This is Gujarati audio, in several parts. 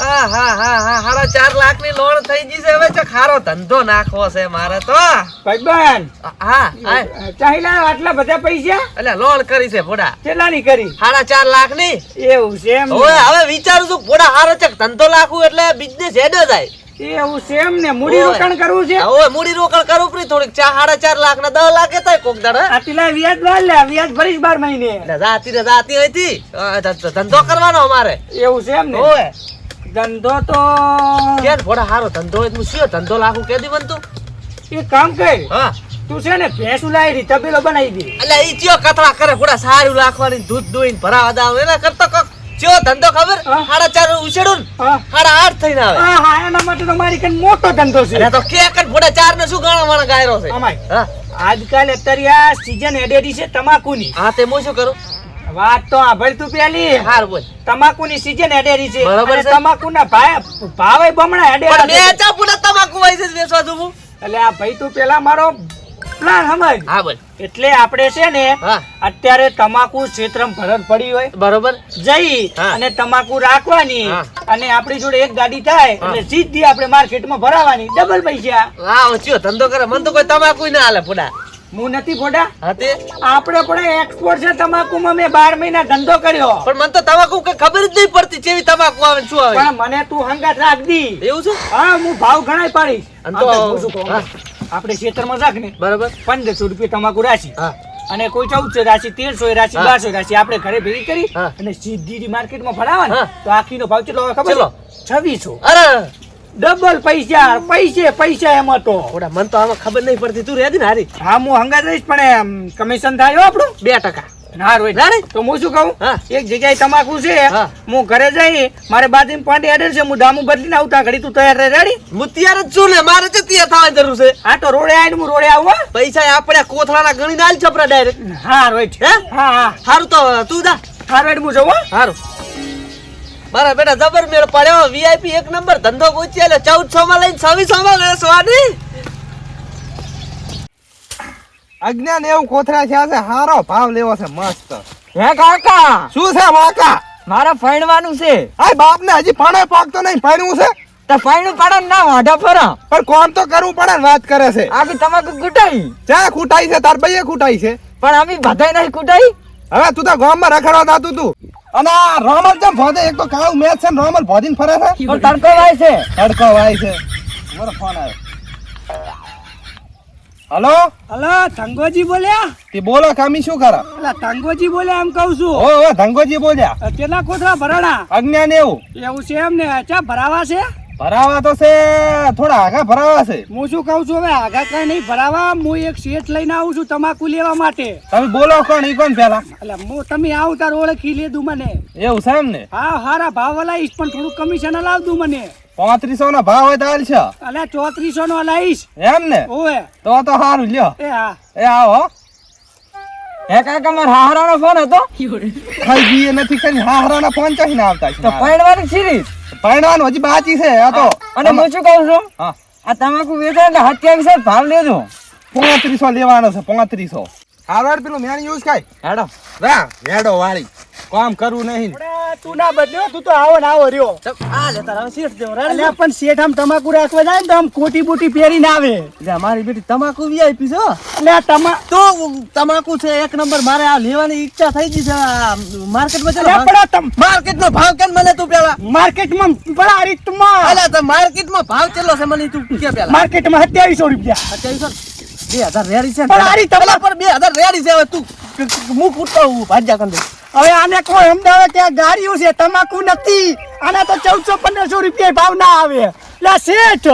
હા હા હા હા 4.5 લાખ ની લોન થઈ ગઈ છે. હવે તો ખારો ધંધો નાખવો છે મારે તો. ભાઈબંધ હા ચાહીલા આટલા બધા પૈસા એટલે લોન કરી છે ભોડા. કેટલાની કરી? 4.5 લાખ ની. એવું છે એમ? હવે વિચારું છું ભોડા હારો છે ધંધો નાખું એટલે બિઝનેસ હેડે જાય. એવું છે એમ ને? મૂડી રોકાણ કરવું છે? હવે મૂડી રોકાણ કરવું પડી થોડીક. 4.5 લાખ ના 10 લાખ થાય કોક દાડે. આટલા વ્યાજ લાલ લે, વ્યાજ ભરીશ 12 મહિને. જાતી હતી ધંધો કરવાનો અમારે. એવું છે એમ ને? ઓય ધંધો તો કેમ ભોડા હારો ધંધો હોય હું શિયો ધંધો લાખું કેદી બનતું. એક કામ કર, હા તું છે ને ભેંસ ઉલાઈ તબેલો બનાવી દે. એટલે ઈ ચિયો કથળા કરે ભોડા સારું રાખવાની દૂધ દોઈને ભરાવા દાવ એના કરતો કોક ચિયો ધંધો ખબર 4.5 ઉછેડું ને 8.5 થઈને આવે. હા એના માટે તો મારી કઈ મોટો ધંધો છે. એટલે તો કે કન ભોડા 4 ને શું ગાણો વાળા ગાયરો છે. હા આજકાલ અત્યારે આ સીઝન હેડેડી છે તમાકુની. હા તે હું શું કરું? વાત તો આભળ તું પેલી. હાર બોલ. તમાકુની સીઝન હેડેડી છે. બરોબર છે. તમાકુના ભાવે બમણા હેડેડા પણ બે ચા પૂડા તમાકુ વાઈ છે વેચવા દઉં. એટલે આ ભાઈ તું પેલા મારો પ્લાન સમજ. હા બોલ. એટલે આપણે છે ને અત્યારે તમાકુ ક્ષેત્રમાં ભરત પડી હોય બરોબર જઈ અને તમાકુ રાખવાની અને આપણી જોડે એક ગાડી થાય એટલે સીધી આપણે માર્કેટમાં ભરાવાની ડબલ પૈસા. હા ઓછો ધંધો કરે મને તો કોઈ તમાકુ ના હાલે પૂડા. હું નથી ફોટા. હા તે આપણે પણ એક્સપોર્ટ છે તમાકુમાં. મેં 12 મહિના ધંધો કર્યો પણ મને તો તમાકુ કઈ ખબર જ નહીં પડતી કેવી તમાકુ આવે શું આવે. પણ મને તું હંગાત રાખ દી. એવું છે? હા હું ભાવ ઘણાય પાડીશ. તો આપણે ખેતરમાં રાખ ને બરાબર 1500 રૂપિયા તમાકુ રાશી અને કોઈ 1400 રાશી 1300 રાશી 1200 રાશી આપણે ઘરે ભેગી કરી અને સીધી માર્કેટમાં ભરાવા તો આખીનો ભાવ કેટલો હોય ખબર? 2600. અરે ડબલ પૈસા પૈસા એમાં તો. મને તો આમાં ખબર નહીં પડતી. તું રેદી ને હારી? હા હું હંગાત રહીશ પણ કમિશન થાય હો આપણું 2%. ના રોય તો હું શું કહું, એક જગ્યાએ તમાકુ છે હું ઘરે જઈ મારે બાજુમાં પાંડે એડર છે હું દામુ બદલીને આવતા ઘડી તું તૈયાર રહે. રેડી? હું તૈયાર જ છું ને. મારે તો તૈયાર થવાની જરૂર છે. હા તો રોડે આવીને હું રોડે આવું. પૈસા આપણે કોથળાના ગણી નાલ છપરા ડાયરેક્ટ. હા રોય હે હા સારું તો તું જા. હા રોડ હું જવું. સારું મારા બેટા જબર મેળ પડ્યો. વીઆઈપી એક નંબર ધંધો ગોચ્યો એટલે 1400 માં લઈને 2600 માં વેચવાની. અજ્ઞાન એવું કોથરા છે હારો ભાવ લેવો છે મસ્ત. હે કાકા શું છે વાકા? મારે ફાઈનવાનું છે. આ બાપ ને હજી પાણે પાકતો નહીં. પાણવું છે તો ફાઈન પાડે ના વાઢા ફરા. પણ કોણ તો કરવું પડે ને. વાત કરે છે આખી તમાકુ કુટાઈ. ચા ખૂટાઈ છે? તાર ભાઈએ ખૂટાઈ છે પણ અમે બધાય નહીં કુટાઈ. હવે તું તો ગામમાં રખડવા દાતું તું. અને આ રોમલ જેમ ભોધે એક તો કાળું મેચ છે ને રોમલ ભોધીને ફરે છે. પણ તડકો વાય છે. તડકો વાય છે. મારો ફોન આવ્યો. હલો હલો ધંગોજી બોલ્યા? તે બોલો કામી શું કરે? એટલે ધંગોજી બોલ્યા એમ કહું છું. ઓ ધંગોજી બોલ્યા. કેટલા કોથળા ભરાણા? અજ્ઞાન એવું છે એમ ને? અચ્છા ભરાવા છે? ભરાવા તો છે થોડા આગા ભરાવા છે. હું શું કહું છું હવે આગા કઈ નહીં ભરાવા. હું એક શેઠ લઈને આવું છું તમાકુ લેવા માટે. તમે બોલો કોણ? ઈ કોણ પેલા? એટલે હું તમે આવું તાર ઓળખી લેદું મને. એવું છે એમ ને? હા હારા ભાવ લાવીશ પણ થોડું કમિશન લાવતું મને. 3500 નો ભાવ હોય તો હાલ છે. અલ્યા 3400 નો લાવીશ. એમ ને? ઓએ તો સારું લ્યો. એ હા એ આવો. હે કાકા મારા હારાનો ફોન હતો. ખાઈ ગઈ નથી કઈ હારાના ફોન ચાહી ના આવતા છે. તો પૈણવાની સિરીઝ પૈણવાનું હજી બાકી છે. આ તો અને હું શું કહું છું હા આ તમાકુ વેચાય એટલે 2700 ભાવ લેજો. 3500 લેવાનો છે. 3500 હારવાડ પેલું મેણ યુઝ ખાય હેડો રા હેડો વાળી કામ કરવું નહીં. તું ના બદલ્યો તું તો આવો ને આવો રહ્યો. આ લે તારા શેઠ દેવ રે. અલ્યા પણ શેઠ આમ તમાકુ રાખવા જાય ને તો આમ કોટી બોટી પહેરીને આવે. એટલે મારી બેટી તમાકુ વીઆઈપી છે. એટલે તો તમાકુ છે એક નંબર. મારે આ લેવાની ઈચ્છા થઈ ગઈ છે. માર્કેટમાં ચાલો માર્કેટનો ભાવ કેમ મને તું પેલા માર્કેટમાં બડા રીતમાં. અલા તો માર્કેટમાં ભાવ કેટલો છે મને તું કે પેલા? માર્કેટમાં 2700 રૂપિયા. 2000 રેડી છે. પણ આરી તમારા પર 2000 રેડી છે. હવે તું મુખ ઉઠતો ભાજ્યા કંદે. હવે આને કોઈ અમદાવાદ ત્યાં ગાડીઓ છે તમાકુ નથી. આના તો 1400-1500 રૂપિયા ભાવ ના આવે. લે શેઠ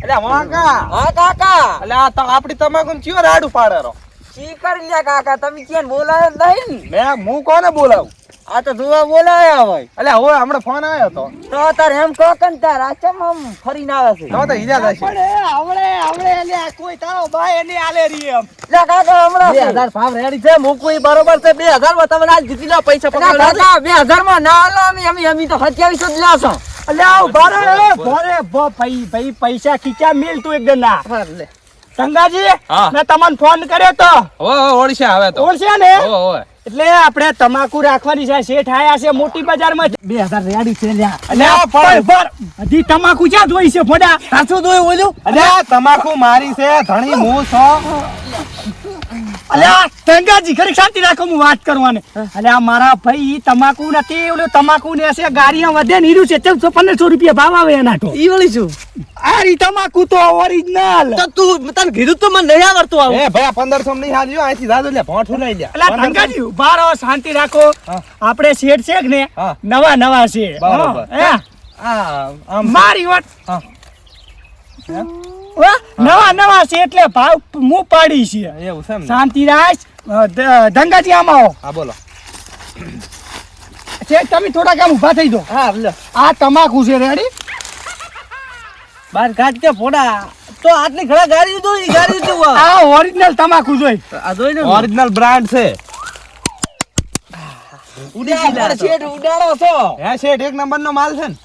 એટલે વાકા. હા કાકા એટલે આ તો આપડી તમાકુ ચિયો રાડું પાડે રો. કી કરી લ્યા કાકા તમે ક્યાં બોલાયો નહીં? મેં હું કોને બોલાવું? આ તો જોવા બોલાયા હોય. એટલે હવે હમણાં ફોન આવ્યો તો તાર એમ કહો કે તાર આચમ આમ ફરીને આવે છે. તો હીરા થશે. આવડે લે કોઈ તારો બાય એને આલે રી એમ. લે કાકા હમણાં 2000 ભાવ રેડી છે. મૂકવું બરોબર છે. 2000 માં તમે આજ જીતી લો પૈસા પકડી કાકા 2000 માં ના આલો અમે તો 2700 જ લેશો. એટલે આવ ભારે પૈસા ખીચા મિલ તું એકદમ ના. લે સંગાજી હા. મેં તમને ફોન કર્યો તો ઓળશે આવે તો ઓળશે ને? એટલે આપણે તમાકુ રાખવાની છે, શેઠ આયા છે મોટી બજારમાં 2000 રેડી છે લ્યા. અલ્યા, પણ હજી તમાકુ ક્યાં જોઈ છે ફોડા? સાચું દોય ઓલું અલ્યા તમાકુ મારી છે ધણી હું છો. અલ્યા ગંગાજી ખરી શાંતિ રાખો, હું વાત કરવાને. અલ્યા મારા ભાઈ ઈ તમાકુ નથી, ઓલું તમાકુ ને છે ગાડીਆਂ વધે ને હીરું છે 1400-1500 રૂપિયા ભાવ આવે એના તો. ઈ વળી શું આ રી તમાકુ તો ઓરિજિનલ. તો તું તને કીધું તો મને નહીં આવડતું આવું. એ ભાઈ 1500 નહીં હાલ્યો, અહીંથી જાજો લે ભોંઠું લઈ લે. અલ્યા ગંગાજી ઉભા રહો, શાંતિ રાખો. હા. આપણે શેઠ છે કે ને હા. નવા છે. બરોબર. હા, આ આમ મારી વાત હા. નવા છે એટલે ભાવ હું પાડી છે. એવું છે એમ ને? શાંતિ રાખ. ધંગાજી આમ આવો. હા બોલો. શેઠ તમે થોડા કામ ઉભા થઈ દો. હા લે આ તમાકુ છે રેડી. બાર કાઢ કે ફોડા તો આટલી ઘણા ગાડી દોઈ ગાડી દો આ ઓરિજિનલ તમાકુ જોઈ. આ દોઈ ને ઓરિજિનલ બ્રાન્ડ છે. ઉડી ગઈ શેઠ ઉડાડો છો. હે શેઠ એક નંબર નો માલ છે ને?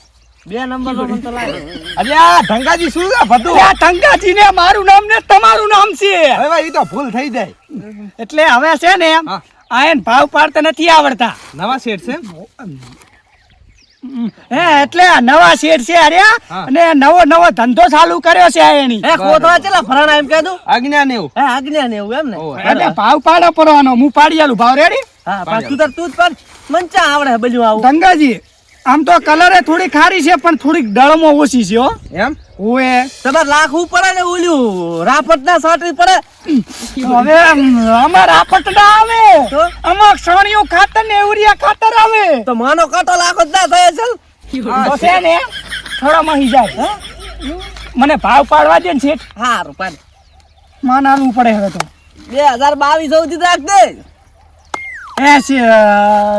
2 નંબર નો મને તો લાગે. અલ્યા ધંગાજી શું છે બધું? આ ધંગાજી ને મારું નામ ને તમારું નામ છે. હવે ભાઈ ઈ તો ભૂલ થઈ જાય. એટલે હવે છે ને હા. આ એને ભાવ પાડતા નથી આવડતા. નવા શેઠ છે? હે એટલે આ નવા શેઠ છે અરે. હા. અને નવો ધંધો ચાલુ કર્યો છે આ એની. હે કોતરા ચેલા ફરાણા એમ કહે તું. આજ્ઞા ને એવું. હે આજ્ઞા ને એવું એમ ને. ઓય. એટલે ભાવ પાડો પડવાનો, હું પાડી આલું ભાવ રેડી. હા પણ તું જ પણ મંચા આવડે બધું આવું. ધંગાજી આમ તો કલરે થોડી ખારી છે પણ થોડીક ડળમાં ઓછી છે હો. એમ? ઓએ તમારે લાખવું પડે ને ઓલ્યું રાપટ ના સાટવી પડે. હવે અમાર આપટ ના આવે તો? અમાર છાણિયું ખાતર ને યુરિયા ખાતર આવે તો માનો કાંટો લાખો જ ના થાય છે. તો છે ને થોડા મહી જાય. મને ભાવ પાડવા દે ને શેઠ. હારું પાડ માનાલું પડે હવે તો. 2022 સુધી રાખ દે.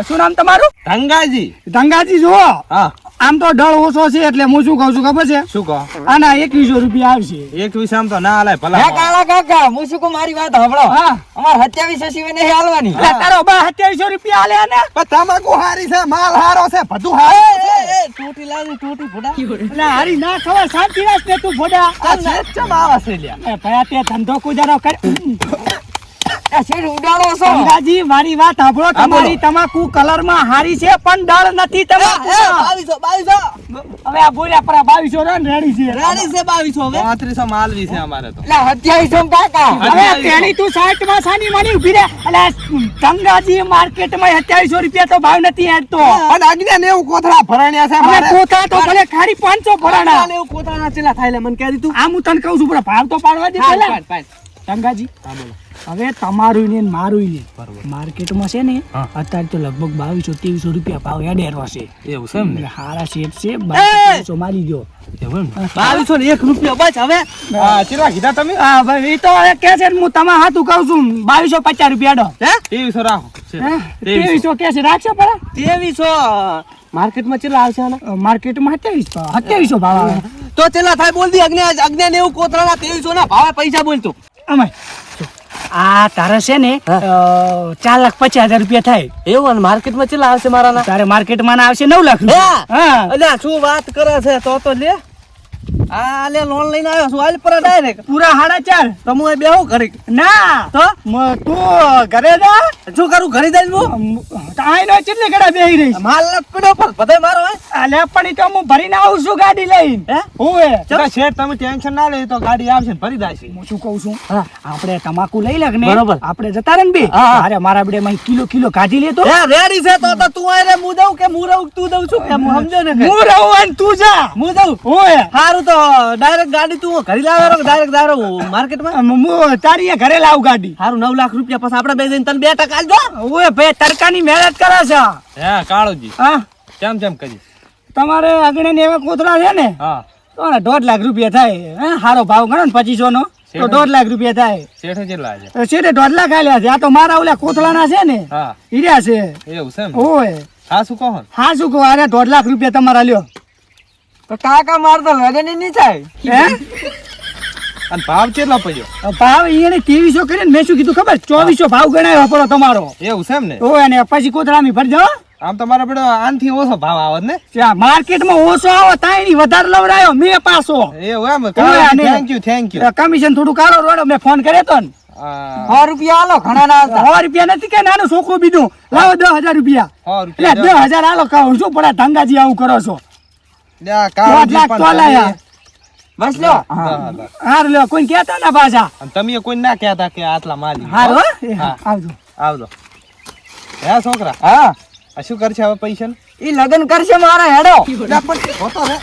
શું નામ તમારું? ધંગાજી. ધંગાજી જુઓ હા. આમ તો ડળ ઓછો છે એટલે હું શું કહું છું ખબર છે? શું કહો? આના 2100 રૂપિયા આવશે. 21 આમ તો ના હાલે હે ભલા. કાળા કાકા હું શું કહું મારી વાત સાંભળો હા અમાર 27 સિવાય નહીં હાલવાની એટલે તારો બા 2700 રૂપિયા આલે ને. પણ તમાકુ હારી છે, માલ હારો છે, બધું હારું છે. ટોટી લાવી ટોટી ફોડા. એટલે હારી ના ખબર શાંતિ રાખ ને તું ભોડા. આ શેઠ ચમ આવે છે લ્યા? એ ભયા તે ધંધો કુજારો કર. એ શેઠ ઉડાડો છો અંદાજી મારી વાત સાંભળો, તમારી તમાકુ કલરમાં હારી છે પણ ડળ નથી તમાકુ. 2200 હવે આ બોલ્યા પર 2200 ને રેડી છે. રાણી છે 2200 હવે. 3500 માલવી છે અમારે તો. એટલે 27 કાકા હવે તેની તું 60 માં સાની માની ઉભી રહે. એટલે ગંગાજી માર્કેટમાં 2700 રૂપિયા તો ભાવ નથી હેડતો. પણ આજ્ઞા ને એવું કોથળા ભરાણ્યા છે અમે મારે. કોથા તો ભલે ખાલી 500 ભરાણા. કોતરાને એવું કોતરાના ચેલા થાય લે મને કહી દીધું. આમ હું તને કહું છું પણ ભાવ તો પાડવા દે પાડ, પહેલા. પાડ. ગંગાજી હા બોલો. હવે તમારું ને મારું ને બરોબર. માર્કેટમાં છે ને હા. અત્યારે તો લગભગ 2200-2300 રૂપિયા ભાવ હેડેરો છે. એવું છે એમ ને? એટલે હારા શેઠ છે 2200 મારી દો. એવું એમ ને? 2200 ને 1 રૂપિયો બસ હવે. હા, ચેટલા કીધા તમે? હા ભાઈ એ તો હવે કે છે ને હું તમારા હાથું કહું છું 2250 રૂપિયા દો. હે 2300 રાખો. છે. 2300 કે છે રાખશો પરા? 2300 માર્કેટમાં ચેલા આવશે આના? માર્કેટમાં 2700 ભાવ આવે. તો ચેલા થાય બોલ દી અગ્ને ને એવું કોતરાના 2300 ના ભાવે પૈસા બોલતો. અમાય આ તારે છે ને 4,50,000 રૂપિયા થાય. એવું અને માર્કેટમાં ચેલા આવશે મારાના? તારે માર્કેટમાં ના આવશે 9 લાખ રૂપિયા. હા અલ્યા શું વાત કરે છે તો લે. આ લે લોન લઈને આવ્યો છું હાલ પર ડાયરેક્ટ. પૂરા 4.5. તો હું અહીં બેહું ઘરે. ના તો તું ઘરે જા. શું કરું ઘરે જઈને હું? આઈનો કેટલી ઘડા બેહી રહીશ. માલ ન પડ્યો પણ બધાય મારો હોય. અલ્યા પણ ઈ તો હું ભરીને આવું છું ગાડી લઈને. હે? ઓએ ચલો શેઠ તમે ટેન્શન ના લે તો ગાડી આવશે ને ભરી દાશે. હું શું કહું છું હા. આપણે તમાકુ લઈ લે ને બરોબર. આપણે જતા રહે ને બે. હા. અરે મારા બડે માં કિલો કાઢી લેતો. હે રેડી છે તો તું આય રે હું દઉં કે હું રહું તું દઉં છું કે હું સમજો ને કે હું રહું અને તું જા. હું દઉં. ઓએ સારું તો ડાયરેક્ટ ગાડી તું ઘરે લાવે કે ડાયરેક્ટ દારો માર્કેટમાં? હું તારી ઘરે લાવ ગાડી. સારું 9 લાખ રૂપિયા પછી આપણે બે જઈને તને 2% આલજો. ઓએ ભાઈ તડકાની મહેનત કરે છે. હે કાળુજી હા કેમ કરી? તમારે આગળ ને એવા કોતરા છે ને હા તો ને 1.5 લાખ રૂપિયા થાય. હા સારો ભાવ ગણો ને 2500 નો તો 1.5 લાખ રૂપિયા થાય. શેઠે કેટલા છે? તો છેટે 1.5 લાખ આલ્યા છે. આ તો મારા ઓલા કોથળાના છે ને હા હીરા છે. એવું છે એમ? ઓય હા શું કહો? હા શું કહું અરે 1.5 લાખ રૂપિયા તમારા લ્યો. તો કાકા માર તો લગન નહીં થાય હે અને ભાવ કેટલો પડ્યો? ભાવ એને 2300 કરીને મેં શું કીધું ખબર 2400 ભાવ ગણાયો પડો તમારો. એવું છે એમ ને? ઓય અને પછી કોથળામી ભરજો. આમ તમારે બધો આનથી ઓછો ભાવ આવે ને? ત્યાં માર્કેટમાં ઓછો આવો તાઈ વધારે લવડાયો મેં પાછો. એવું એમ? ઓય, અને- થેન્ક યુ. કમિશન થોડું કાઢો રોડો મેં ફોન કર્યો તો ને. 100 રૂપિયા આલો ઘણા ના હતા 100 રૂપિયા નથી કે નાનો છોકરો બીજો લાવો 10,000 રૂપિયા એટલે 10,000 આલો કહું છું પણ આ ધંગાજી આવું કરો છો લ્યા 5 લાખ તો લાયા બસ લ્યો હાર લ્યો કોઈ કહેતા ના પાછા તમે કોઈ ના કહેતા કે આટલા માલી હાર હો એ હા, આવજો આવજો હે છોકરા હા આ શું કરશે હવે પૈસા ઈ લગન કરશે મારા હેડો પણ હોતો રે